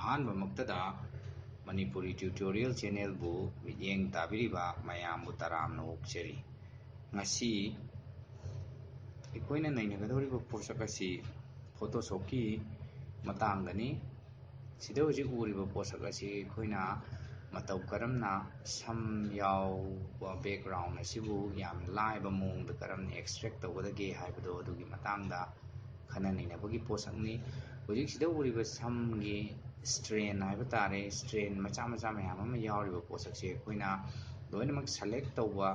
ꯑꯍꯥꯟꯕ ꯃꯛꯇꯗ Manipuri tutorial channel bu midyeng tabiriba mayam bu taramna okchari ngasi ikoina nainagadoriba posak asi photoshop ki matangdani sida hoji uriba posak asi ikoina matau karamna sam yaw background asibu yam laiba mongda karamni extract tawgadage haibado adugi matangda khana nainabagi posakni hoji sida uriba samgi strain haiba tare strain macha macha mayam ama yawriba posakse ikoina loinamak select tawba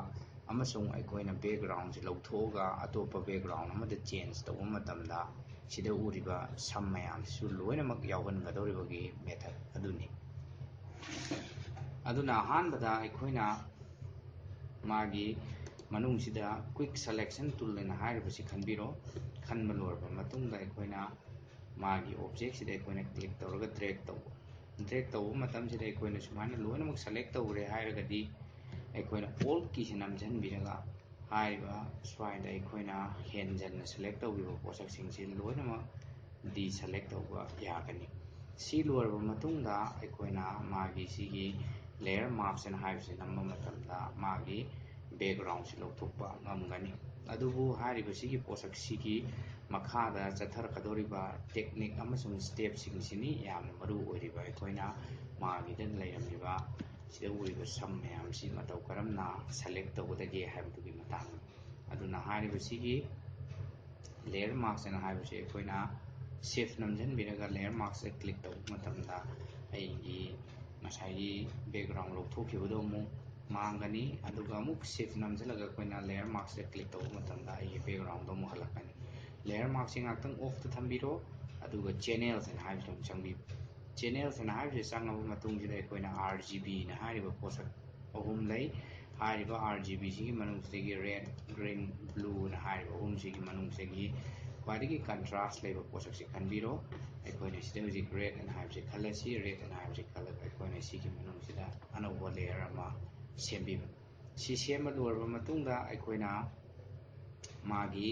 amasung aikoina background si lauthoga atopa background amada change tawba matamda sida uriba sam mayam su loinamak yawgangadoribagi method aduni aduna hanbada aikoina magi manung sida quick selection tool lena hairibasi khanbiro khanba lorba matungda aikoina magi object sida aikoina click tawraga drag tawba matam sida aikoina sumana loinamak select tawre hairagadi aikoina all ki sinamjan biraga haiba swaida aikoina henjan select tawbiba posak singsi loinamak deselect tawba yagani si lorba matungda aikoina magi sigi layer maps and hives namma matamda magi background si lawthokpa ngamgani adubu hariba sigi posak sigi makhada chatharakadoriba technique amasung step singsini yamna maru oiriba aikoina magi den layramliba sida uriba sam mayam si matau karamna select tawgadage haibadugi matang aduna hariba sigi layer maps and hives aikoina shift namjan biraga layer maps click taw matamda aigi masai background lawthokibado mu mangani aduga amuk shift namjalaga koina layer mask click taw matamda ai background do mu halakani layer mask ngaktang off to thambiro aduga channels and hives dum changbi channels and hives changaba matung jida koina RGB na hariba posak ahum lay hariba RGB sigi manung sigi red green blue na hariba ahum sigi manung sigi kwadigi contrast leba posak si khanbiro aikoina sida hoji red and hives khalasi red and hives khalak aikoina sigi manung sida anauba layer ama sembiba si sema lorba matungda aikoina magi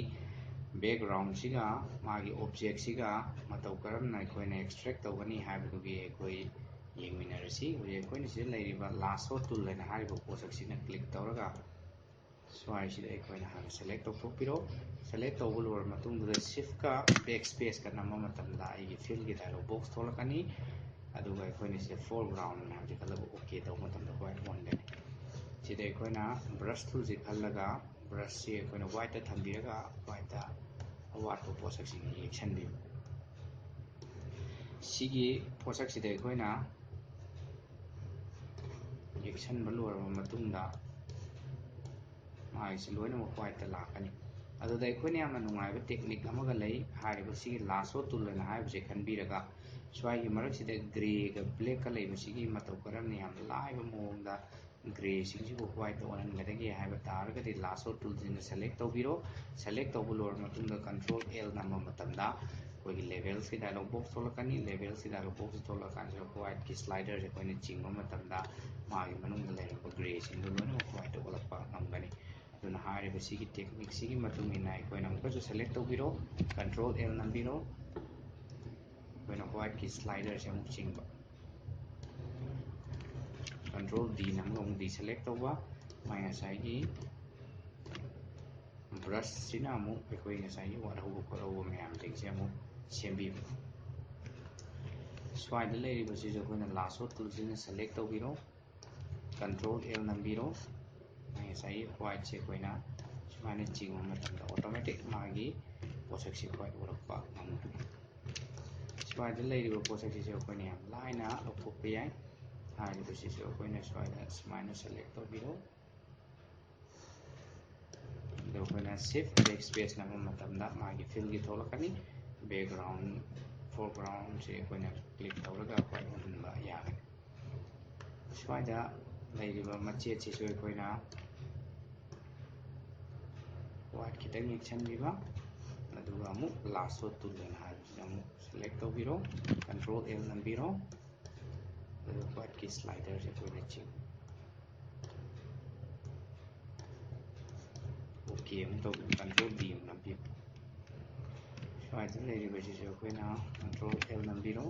background siga magi object siga matau karamna aikoina extract tawgani haibadugi aikoi yengminarasi hoje aikoina sida lairiba lasso tool lena hariba posak sina click tawraga swai sida aikoina hana select tawthokpiro select tawba lorba matungda shift ka backspace ka namma matamda aigi fill gi dialog box tholakani aduga aikoina sida foreground na habi kalaga okay tawba matamda white on-gani sida aikoina brush tool si khallaga brush si aikoina white ta thambiraga white ta awatpa posak si yeksanbi sigi posak sida aikoina yeksanba lorba matungda mai si loina white ta lakani aduda aikoina yamna nungaiba technique amaga lay hariba sigi lasso tool na haibse khanbiraga swai gi marak sida gray ga black ka lay sigi matau karamni yam laiba mongda gray singsibu white onan gadagi haiba taragadi lasso tool sina select tawbiro select tawbu lor matungda control L namma matamda koigi levels ki dialog box tholakani levels ki dialog box tholakan se white ki slider se koina chingba matamda magi manungda layiraba gray singdu loina white olakpa ngamgani aduna hariba sigi technique sigi matungina koina amkasu select tawbiro control L nambiro koina white ki slider se amuk chingba control D namga deselect tawba mai ngasai brush sina amu ekoi ngasai warauba khorauba mayam jingse amu sembiba swaida layriba sija koina lasso tool sina select tawbiro control L nambiro mai ngasai white se koina sumana chingba matamda automatic magi posak si white orakpa ngamdu swaida layriba posak si koina yam laina lawthokpa yai hariba sisa akoina swaida sumana select tawbiro do koina shift backspace namma matamda magi fill gi tholakani background foreground se koina click tawraga koi unba yagani swaida layriba machet sisu koina white kitang yeksanbiba aduga amuk lasso tool lena haibsina amuk select tawbiro control L nambiro white ki slider se koina ching okay amuk taw control D nambi swaida layriba sisu koina control L nambiro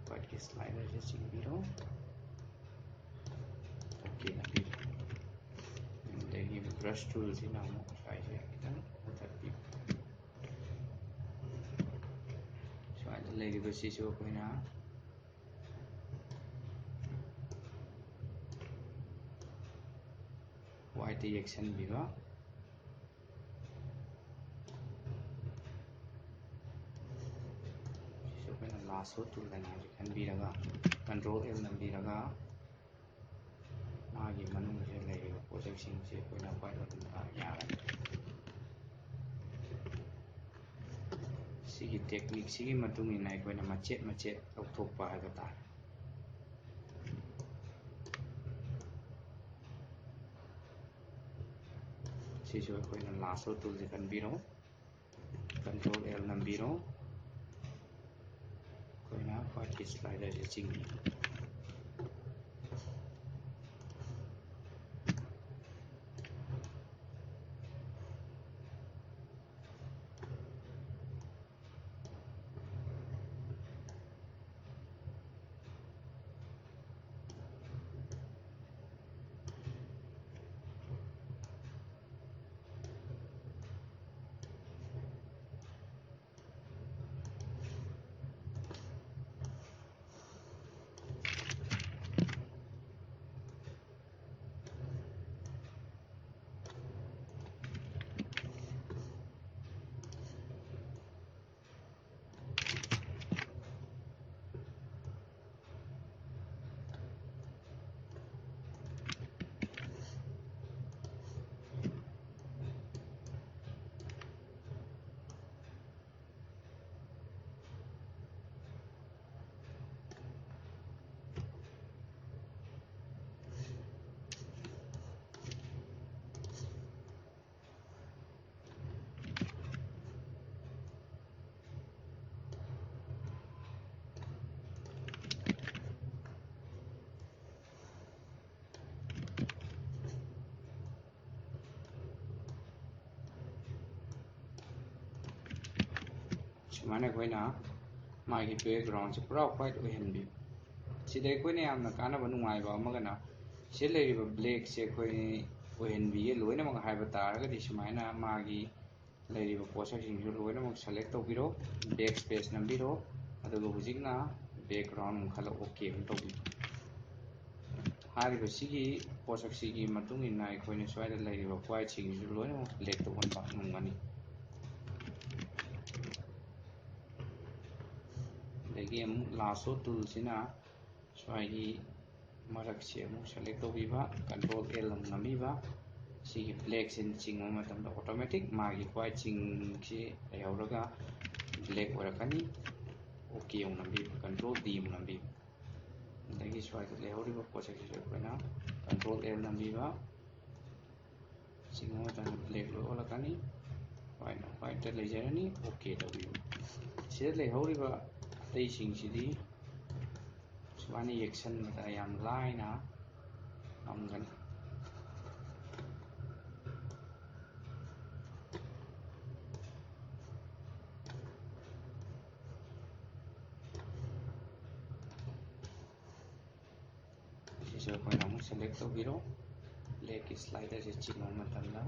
white की slider से चिंबीरो okay नबीरो देखिए brush tool से ना हम शायद इतना उधर भी शायद लेगी बस इसी को कोई ना white action भी बा lasso tool lana kan biraga control L nam biraga magi manung je lei project sing je koina pai da yara sigi technique sigi matung ina koina machet authok pa ha ta si jo koina lasso tool je kan biro control L nam biro koina white ki slider je ching mana koina magi background se pura white ohenbi sidai koina yamna kana ba nungai ba amagana se leiriba black se koi ohenbi ye loina mag haiba taraga di sumaina magi leiriba posak sing su loina mag select tobiro backspace nambiro aduga hujikna background khala okay tobi hariba sigi posak sigi matung inna koina swaida leiriba white sing su loina mag black to on ba nungani again lasso tool sina swagi marak se mu select tobiba control L namiba sigi black sin ching matam da automatic magi white ching si ayawraga black orakani okay on nambi control D nambi dagi swagi lehoriba posak se koina control L namiba ching matam black lo orakani white ta lejarani okay tobiba se lehoriba Facing sidi sumani action mata yam line na amgan sisa ko namu select to biro leki slider je chino matanda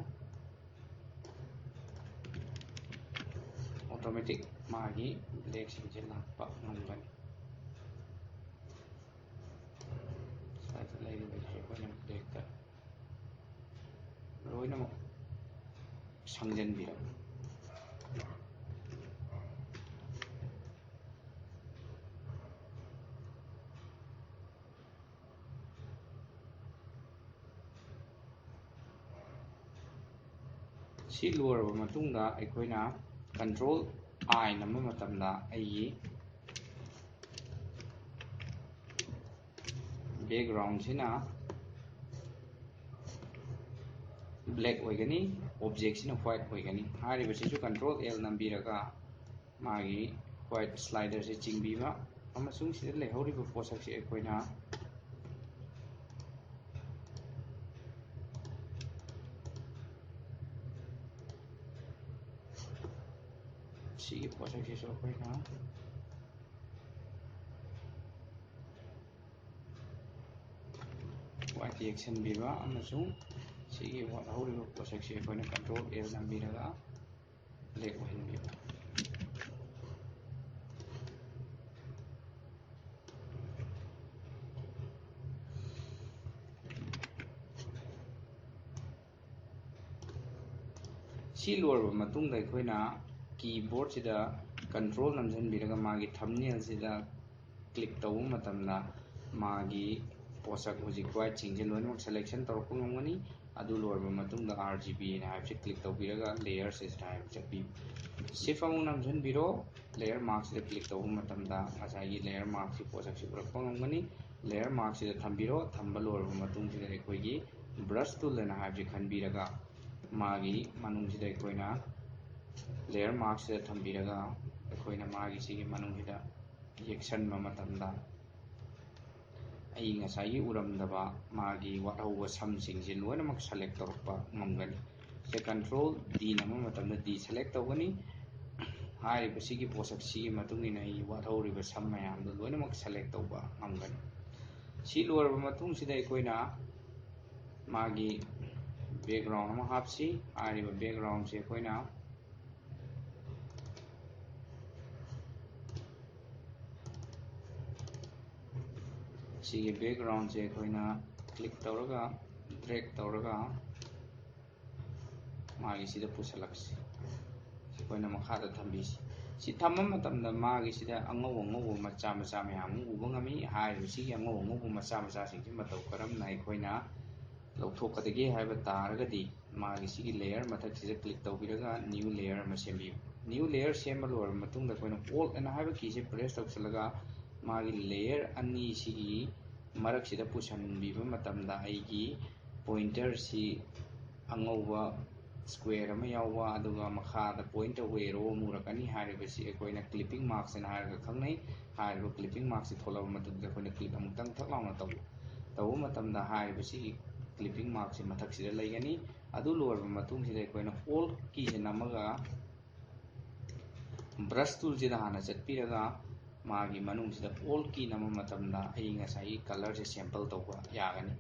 automatic magi black sinje lakpa ngamgan slider lagi bagi ko nam black ta roina mo sangjan biro si lower ba matungda aikoina control I nama matamda ai background sina black oigani object sina white oigani hariba sisu control L nambiraga magi white slider se chingbiba amasung sida lehoriba posak se aikoina sigi posak se aikoina ꯌꯦꯛꯁꯟꯕꯤꯕ ꯑꯃꯁꯨꯡ ꯁꯤꯒꯤ ꯋꯥꯠꯍꯧꯔꯤꯕ ꯄꯣꯠꯁꯛꯁꯤ ꯑꯩꯈꯣꯏꯅ control L ꯅꯝꯕꯤꯔꯒ black ꯑꯣꯏꯍꯟꯕꯤꯕ ꯁꯤ ꯂꯣꯏꯔꯕ ꯃꯇꯨꯡꯗ ꯑꯩꯈꯣꯏꯅ ꯀꯤꯕꯣꯔꯗꯁꯤꯗ control ꯅꯝꯁꯤꯟꯕꯤꯔꯒ ꯃꯥꯒꯤ ꯊꯝꯕꯅꯦꯜꯁꯤꯗ click ꯇꯧꯕ ꯃꯇꯝꯗ ꯃꯥꯒꯤ ꯄꯣꯠꯁꯛ ꯍꯧꯖꯤꯛ ꯋꯥꯏꯠꯁꯤꯡꯁꯦ ꯂꯣꯏꯅꯃꯛ ꯁꯦꯂꯦꯛꯁꯟ ꯇꯧꯔꯛꯄ ꯉꯝꯒꯅꯤ ꯑꯗꯨ ꯂꯣꯏꯔꯕ ꯃꯇꯨꯡꯗ RGB ꯍꯥꯏꯅ ꯍꯥꯏꯕꯁꯤ ꯀ꯭ꯂꯤꯛ ꯇꯧꯕꯤꯔꯒ ꯂꯦꯌꯔ ꯁꯤꯁꯇ ꯍꯥꯏꯕ ꯆꯠꯄꯤꯌꯨ ꯁꯤꯐ ꯑꯃꯨꯛ ꯅꯝꯁꯤꯟꯕꯤꯔꯣ ꯂꯦꯌꯔ ꯃꯥꯔꯛꯁꯤꯗ ꯀ꯭ꯂꯤꯛ ꯇꯧꯕ ꯃꯇꯝꯗ ꯉꯁꯥꯏꯒꯤ ꯂꯦꯌꯔ ꯃꯥꯔꯛꯁꯤ ꯄꯣꯠꯁꯛꯁꯤ ꯎꯔꯛꯄ ꯉꯝꯒꯅꯤ ꯂꯦꯌꯔ ꯃꯥꯔꯛꯁꯤꯗ ꯊꯝꯕꯤꯔꯣ ꯊꯝꯕ ꯂꯣꯏꯔꯕ ꯃꯇꯨꯡꯁꯤꯗ ꯑꯩꯈꯣꯏꯒꯤ ꯕ꯭ꯔꯁ ꯇꯨꯜ ꯍꯥꯏꯅ ꯍꯥꯏꯕꯁꯤ ꯈꯟꯕꯤꯔꯒ ꯃꯥꯒꯤ ꯃꯅꯨꯡꯁꯤꯗ ꯑꯩꯈꯣꯏꯅ ꯂꯦꯌꯔ ꯃꯥꯔꯛꯁꯤꯗ ꯊꯝꯕꯤꯔꯒ ꯑꯩꯈꯣꯏꯅ ꯃꯥꯒꯤ ꯁꯤꯒꯤ ꯃꯅꯨꯡꯁꯤꯗ ꯌꯦꯛꯁꯟꯕ ꯃꯇꯝꯗ ꯑꯩ ꯉꯁꯥꯏꯒꯤ ꯎꯔꯝꯗꯕ ꯃꯥꯒꯤ ꯋꯥꯠꯍꯧꯕ ꯁꯝꯁꯤꯡꯁꯤ ꯂꯣꯏꯅꯃꯛ ꯁꯦꯂꯦꯛ ꯇꯧꯔꯛꯄ ꯉꯝꯒꯅꯤ ꯁꯤ ꯀꯟꯇ꯭ꯔꯣꯜ ꯗꯤ ꯅꯝꯕ ꯃꯇꯝꯗ ꯗꯤ ꯁꯦꯂꯦꯛ ꯇꯧꯒꯅꯤ ꯍꯥꯏꯔꯤꯕ ꯁꯤꯒꯤ ꯄꯣꯠꯁꯛꯁꯤꯒꯤ ꯃꯇꯨꯡ ꯏꯟꯅ ꯑꯩ ꯋꯥꯠꯍꯧꯔꯤꯕ ꯁꯝ ꯃꯌꯥꯝꯗꯨ ꯂꯣꯏꯅꯃꯛ ꯁꯦꯂꯦꯛ ꯇꯧꯕ ꯉꯝꯒꯅꯤ ꯁꯤ ꯂꯣꯏꯔꯕ ꯃꯇꯨꯡꯁꯤꯗ ꯑꯩꯈꯣꯏꯅ ꯃꯥꯒꯤ ꯕꯦꯛꯒ꯭ꯔꯥꯎꯟ ꯑꯃ ꯍꯥꯞꯁꯤ ꯍꯥꯏꯔꯤꯕ ꯕꯦꯛꯒ꯭ꯔꯥꯎꯟꯁꯤ ꯑꯩꯈꯣꯏꯅ ꯁꯤꯒꯤ ꯕꯦꯛꯒ꯭ꯔꯥꯎꯟꯁꯦ ꯑꯩꯈꯣꯏꯅ ꯀ꯭ꯂꯤꯛ ꯇꯧꯔꯒ ꯗ꯭ꯔꯦꯛ ꯇꯧꯔꯒ ꯃꯥꯒꯤꯁꯤꯗ ꯄꯨꯁꯜꯂꯛꯁꯤ ꯑꯩꯈꯣꯏꯅ ꯃꯈꯥꯗ ꯊꯝꯕꯤꯁꯤ ꯁꯤ ꯊꯝꯕ ꯃꯇꯝꯗ ꯃꯥꯒꯤꯁꯤꯗ ꯑꯉꯧ ꯑꯉꯧꯕ ꯃꯆꯥ ꯃꯆꯥ ꯃꯌꯥꯝ ꯑꯃ ꯎꯕ ꯉꯝꯃꯤ ꯍꯥꯏꯔꯤꯕ ꯁꯤꯒꯤ ꯑꯉꯧ ꯑꯉꯧꯕ ꯃꯆꯥ ꯃꯆꯥꯁꯤꯡꯁꯤ ꯃꯇꯧ ꯀꯔꯝꯅ ꯑꯩꯈꯣꯏꯅ ꯂꯧꯊꯣꯛꯀꯗꯒꯦ ꯍꯥꯏꯕ ꯇꯥꯔꯒꯗꯤ ꯃꯥꯒꯤ ꯁꯤꯒꯤ ꯂꯦꯌꯔ ꯃꯊꯛꯁꯤꯗ ꯀ꯭ꯂꯤꯛ ꯇꯧꯕꯤꯔꯒ ꯅ꯭ꯌꯨ ꯂꯦꯌꯔ ꯑꯃ ꯁꯦꯝꯕꯤꯌꯨ ꯅ꯭ꯌꯨ ꯂꯦꯌꯔ ꯁꯦꯝꯕ ꯂꯣꯏꯔꯕ ꯃꯇꯨꯡꯗ ꯑꯩꯈꯣꯏꯅ ꯑꯣꯜ ꯑꯅ ꯍꯥꯏꯕ ꯀꯤꯁꯦ ꯄ꯭ꯔꯦꯁ ꯇꯧꯁꯤꯜꯂꯒ ꯃꯥꯒꯤ ꯂꯦꯌꯔ ꯑꯅꯤꯁꯤꯒꯤ ꯃꯔꯛꯁꯤꯗ ꯄꯨꯁꯤꯟꯕꯤꯕ ꯃꯇꯝꯗ ꯑꯩꯒꯤ ꯄꯣꯏꯟꯇꯔꯁꯤ ꯑꯉꯧꯕ ꯁ꯭ꯀ꯭ꯋꯦꯔ ꯑꯃ ꯌꯥꯎꯕ ꯑꯗꯨꯒ ꯃꯈꯥꯗ ꯄꯣꯏꯟ ꯇꯧꯕ ꯑꯦꯔꯣ ꯑꯃ ꯎꯔꯛꯀꯅꯤ ꯍꯥꯏꯔꯤꯕꯁꯤ ꯑꯩꯈꯣꯏꯅ ꯀ꯭ꯂꯤꯞꯄꯤꯡ ꯃꯥꯔꯛꯁ ꯍꯥꯏꯅ ꯍꯥꯏꯔꯒ ꯈꯪꯅꯩ ꯍꯥꯏꯔꯤꯕ ꯀ꯭ꯂꯤꯞꯄꯤꯡ ꯃꯥꯔꯛꯁꯤ ꯊꯣꯛꯂꯛꯑꯕ ꯃꯇꯨꯡꯗ ꯑꯩꯈꯣꯏꯅ ꯀ꯭ꯂꯤꯛ ꯑꯃꯨꯛꯇꯪ ꯊꯛ ꯂꯥꯎꯅ ꯇꯧꯕ ꯃꯇꯝꯗ ꯍꯥꯏꯔꯤꯕꯁꯤꯒꯤ ꯀ꯭ꯂꯤꯞꯄꯤꯡ ꯃꯥꯔꯛꯁꯤ ꯃꯊꯛꯁꯤꯗ ꯂꯩꯒꯅꯤ ꯑꯗꯨ ꯂꯣꯏꯔꯕ ꯃꯇꯨꯡꯁꯤꯗ ꯑꯩꯈꯣꯏꯅ ꯑꯣꯜ ꯀꯤꯁꯦ ꯅꯝꯃꯒ ꯕ꯭ꯔꯁ ꯇꯨꯜꯁꯤꯗ ꯍꯥꯟꯅ ꯆꯠꯄꯤꯔꯒ ꯃꯥꯒꯤ ꯃꯅꯨꯡꯁꯤꯗ ꯑꯣꯜ ꯀꯤ ꯅꯝꯕ ꯃꯇꯝꯗ ꯑꯩ ꯉꯁꯥꯏꯒꯤ ꯀꯂꯔꯁꯦ ꯁꯦꯝꯄꯜ ꯇꯧꯕ ꯌꯥꯒꯅꯤ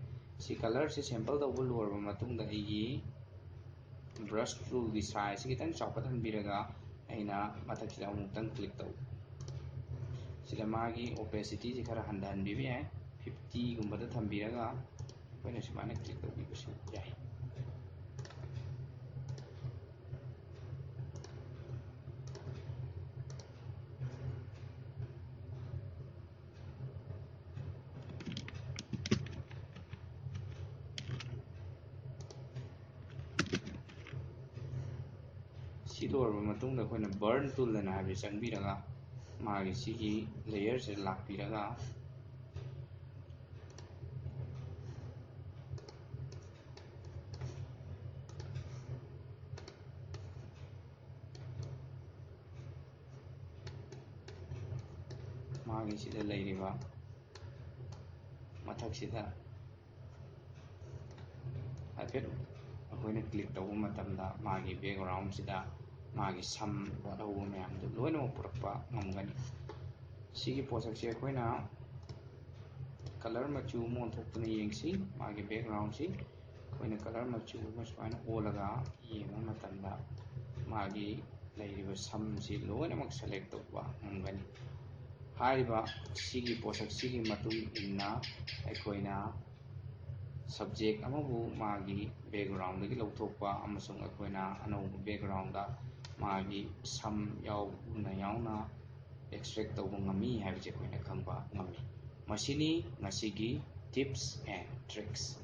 ꯁꯤ ꯀꯂꯔꯁꯦ ꯁꯦꯝꯄꯜ ꯇꯧꯕ ꯂꯣꯏꯔꯕ ꯃꯇꯨꯡꯗ ꯑꯩꯒꯤ ꯕ꯭ꯔꯁ ꯇꯨꯜꯒꯤ ꯁꯥꯏꯖꯁꯤ ꯈꯤꯇꯪ ꯆꯥꯎꯈꯠꯍꯟꯕꯤꯔꯒ ꯑꯩꯅ ꯃꯊꯛꯁꯤꯗ ꯑꯃꯨꯛꯇꯪ ꯀ꯭ꯂꯤꯛ ꯇꯧ ꯁꯤꯗ ꯃꯥꯒꯤ ꯑꯣꯄꯦꯁꯤꯇꯤꯁꯤ ꯈꯔ ꯍꯟꯊꯍꯟꯕꯤꯕ ꯌꯥꯏ 50 ꯊꯝꯕꯤꯔꯒ ꯑꯩꯈꯣꯏꯅ ꯁꯨꯃꯥꯏꯅ ꯀ꯭ꯂꯤꯛ ꯇꯧꯕꯤꯕꯁꯨ ꯌꯥꯏ ꯁꯤ ꯂꯣꯏꯔꯕ ꯃꯇꯨꯡꯗ ꯑꯩꯈꯣꯏꯅ ꯕꯔꯟ ꯇꯨꯜ ꯑꯅ ꯍꯥꯏꯕꯁꯤ ꯆꯪꯕꯤꯔꯒ ꯃꯥꯒꯤ ꯁꯤꯒꯤ ꯂꯦꯌꯔꯁꯦ ꯂꯥꯛꯄꯤꯔꯒ ꯃꯥꯒꯤ ꯁꯤꯗ ꯂꯩꯔꯤꯕ ꯃꯊꯛꯁꯤꯗ ꯍꯥꯏꯐꯦꯠ ꯑꯩꯈꯣꯏꯅ ꯀ꯭ꯂꯤꯛ ꯇꯧꯕ ꯃꯇꯝꯗ ꯃꯥꯒꯤ ꯕꯦꯛꯒ꯭ꯔꯥꯎꯟꯁꯤꯗ ꯃꯥꯒꯤ ꯁꯝ ꯋꯥꯠꯍꯧꯕ ꯃꯌꯥꯝꯗꯨ ꯂꯣꯏꯅꯃꯛ ꯄꯨꯔꯛꯄ ꯉꯝꯒꯅꯤ ꯁꯤꯒꯤ ꯄꯣꯠꯁꯛꯁꯦ ꯑꯩꯈꯣꯏꯅ ꯀꯂꯔ ꯃꯆꯨ ꯑꯃ ꯑꯣꯟꯊꯣꯛꯇꯨꯅ ꯌꯦꯡꯁꯤ ꯃꯥꯒꯤ ꯕꯦꯛꯒ꯭ꯔꯥꯎꯟꯁꯤ ꯑꯩꯈꯣꯏꯅ ꯀꯂꯔ ꯃꯆꯨ ꯑꯃ ꯁꯨꯃꯥꯏꯅ ꯑꯣꯜꯂꯒ ꯌꯦꯡꯕ ꯃꯇꯝꯗ ꯃꯥꯒꯤ ꯂꯩꯔꯤꯕ ꯁꯝꯁꯤ ꯂꯣꯏꯅꯃꯛ ꯁꯦꯂꯦꯛ ꯇꯧꯕ ꯉꯝꯒꯅꯤ ꯍꯥꯏꯔꯤꯕ ꯁꯤꯒꯤ ꯄꯣꯠꯁꯛꯁꯤꯒꯤ ꯃꯇꯨꯡ ꯏꯟꯅ ꯑꯩꯈꯣꯏꯅ ꯁꯕꯖꯦꯛ ꯑꯃꯕꯨ ꯃꯥꯒꯤ ꯕꯦꯛꯒ꯭ꯔꯥꯎꯟꯗꯒꯤ ꯂꯧꯊꯣꯛꯄ ꯑꯃꯁꯨꯡ ꯑꯩꯈꯣꯏꯅ ꯑꯅꯧꯕ ꯕꯦꯛꯒ꯭ꯔꯥꯎꯟꯗ ꯃꯥꯒꯤ ꯁꯝ ꯌꯥꯎꯅ ꯑꯦꯛꯁꯇ꯭ꯔꯦꯛ ꯇꯧꯕ ꯉꯝꯃꯤ ꯍꯥꯏꯕꯁꯤ ꯑꯩꯈꯣꯏꯅ ꯈꯪꯕ ꯉꯝꯃꯤ ꯃꯁꯤꯅꯤ ꯉꯁꯤꯒꯤ ꯇꯤꯞꯁ ꯑꯦꯟ ꯇ꯭ꯔꯤꯛꯁ